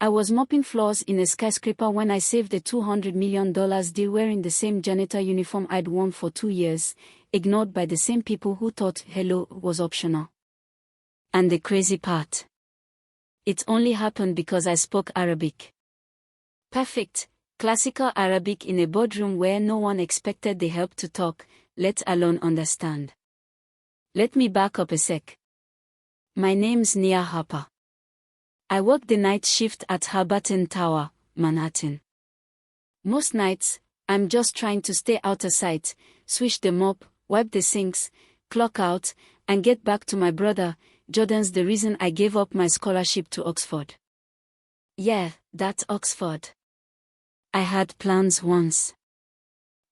I was mopping floors in a skyscraper when I saved a $200 million deal wearing the same janitor uniform I'd worn for 2 years, ignored by the same people who thought hello was optional. And the crazy part. It only happened because I spoke Arabic. Perfect, classical Arabic in a boardroom where no one expected the help to talk, let alone understand. Let me back up a sec. My name's Nia Harper. I work the night shift at Harberton Tower, Manhattan. Most nights, I'm just trying to stay out of sight, swish the mop, wipe the sinks, clock out, and get back to my brother. Jordan's the reason I gave up my scholarship to Oxford. Yeah, that's Oxford. I had plans once.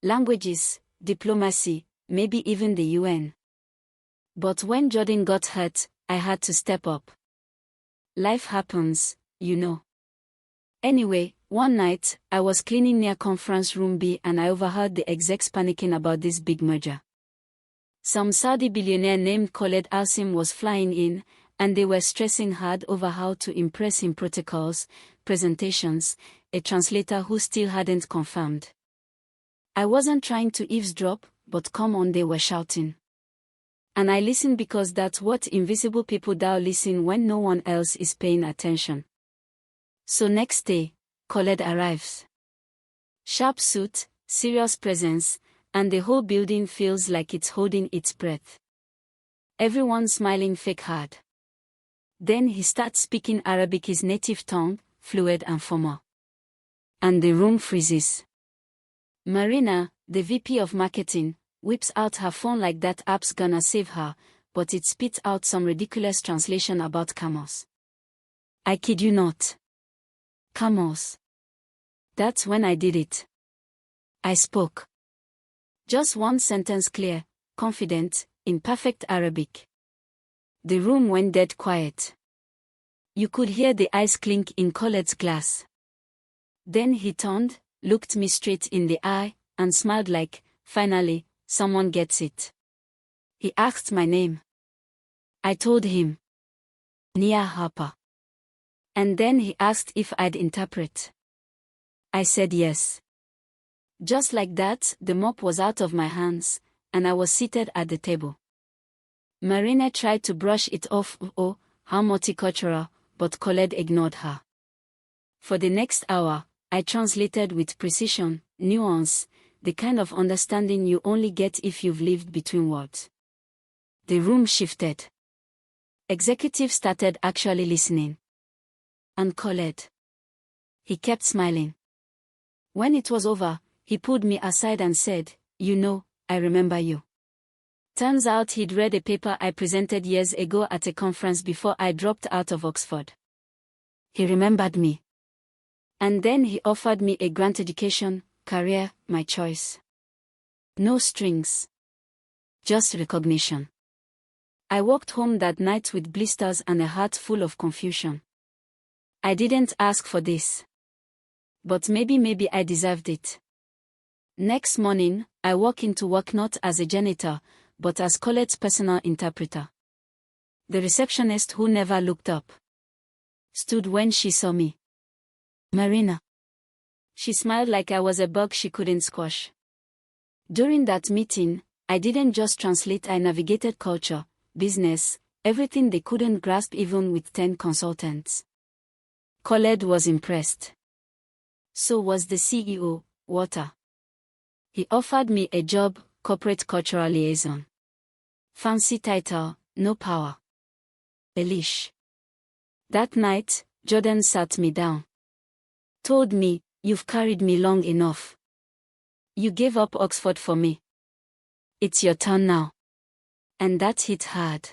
Languages, diplomacy, maybe even the UN. But when Jordan got hurt, I had to step up. Life happens, you know. Anyway, one night, I was cleaning near Conference Room B and I overheard the execs panicking about this big merger. Some Saudi billionaire named Khaled Alsim was flying in, and they were stressing hard over how to impress him protocols, presentations, a translator who still hadn't confirmed. I wasn't trying to eavesdrop, but come on, they were shouting. And I listened because that's what invisible people do, listen when no one else is paying attention. So next day, Khaled arrives. Sharp suit, serious presence, and the whole building feels like it's holding its breath. Everyone smiling fake hard. Then he starts speaking Arabic, his native tongue, fluid and formal. And the room freezes. Marina, the VP of marketing, whips out her phone like that app's gonna save her, but it spits out some ridiculous translation about camels. I kid you not. Camels. That's when I did it. I spoke. Just one sentence, clear, confident, in perfect Arabic. The room went dead quiet. You could hear the ice clink in Khaled's glass. Then he turned, looked me straight in the eye, and smiled like, finally, someone gets it. He asked my name. I told him. Nia Harper. And then he asked if I'd interpret. I said yes. Just like that, the mop was out of my hands, and I was seated at the table. Marina tried to brush it off, oh, how multicultural, but Khaled ignored her. For the next hour, I translated with precision, nuance, the kind of understanding you only get if you've lived between words. The room shifted. Executives started actually listening. And Khaled. He kept smiling. When it was over, he pulled me aside and said, "You know, I remember you." Turns out he'd read a paper I presented years ago at a conference before I dropped out of Oxford. He remembered me. And then he offered me a grant education, career, my choice. No strings. Just recognition. I walked home that night with blisters and a heart full of confusion. I didn't ask for this. But maybe I deserved it. Next morning, I walk into work not as a janitor, but as Khaled's personal interpreter. The receptionist who never looked up stood when she saw me. Marina. She smiled like I was a bug she couldn't squash. During that meeting, I didn't just translate, I navigated culture, business, everything they couldn't grasp even with 10 consultants. Khaled was impressed. So was the CEO, Walter. He offered me a job, corporate cultural liaison. Fancy title, no power. A leash. That night, Jordan sat me down. Told me, "You've carried me long enough. You gave up Oxford for me. It's your turn now." And that hit hard.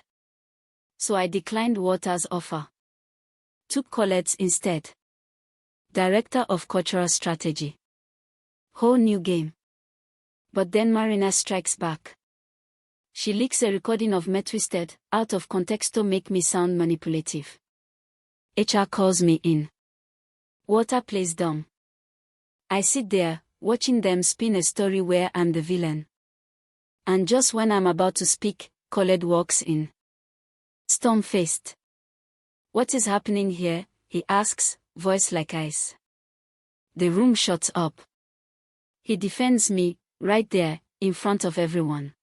So I declined Walter's offer. Took Khaled's instead. Director of Cultural Strategy. Whole new game. But then Marina strikes back. She leaks a recording of me twisted, out of context to make me sound manipulative. HR calls me in. Walter plays dumb. I sit there, watching them spin a story where I'm the villain. And just when I'm about to speak, Khaled walks in. Storm-faced. "What is happening here?" he asks, voice like ice. The room shuts up. He defends me, right there, in front of everyone.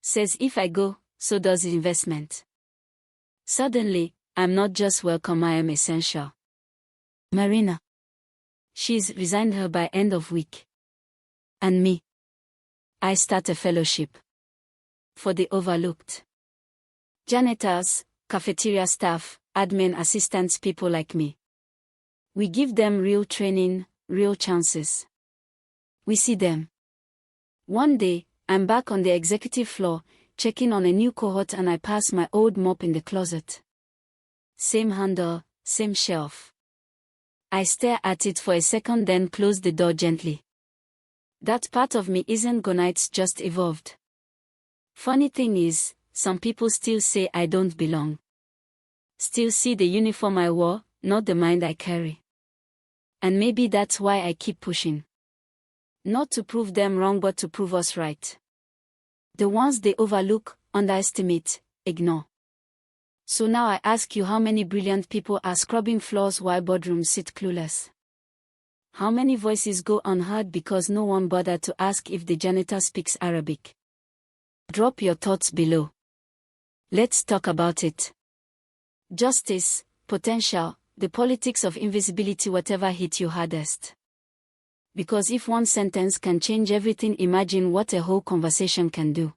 Says if I go, so does the investment. Suddenly, I'm not just welcome, I am essential. Marina. She's resigned her by end of week. And me. I start a fellowship. For the overlooked. Janitors, cafeteria staff, admin assistants, people like me. We give them real training, real chances. We see them. One day, I'm back on the executive floor, checking on a new cohort, and I pass my old mop in the closet. Same handle, same shelf. I stare at it for a second, then close the door gently. That part of me isn't gone, it's just evolved. Funny thing is, some people still say I don't belong. Still see the uniform I wore, not the mind I carry. And maybe that's why I keep pushing. Not to prove them wrong, but to prove us right. The ones they overlook, underestimate, ignore. So now I ask you, how many brilliant people are scrubbing floors while boardrooms sit clueless? How many voices go unheard because no one bothered to ask if the janitor speaks Arabic? Drop your thoughts below. Let's talk about it. Justice, potential, the politics of invisibility, whatever hit you hardest. Because if one sentence can change everything, imagine what a whole conversation can do.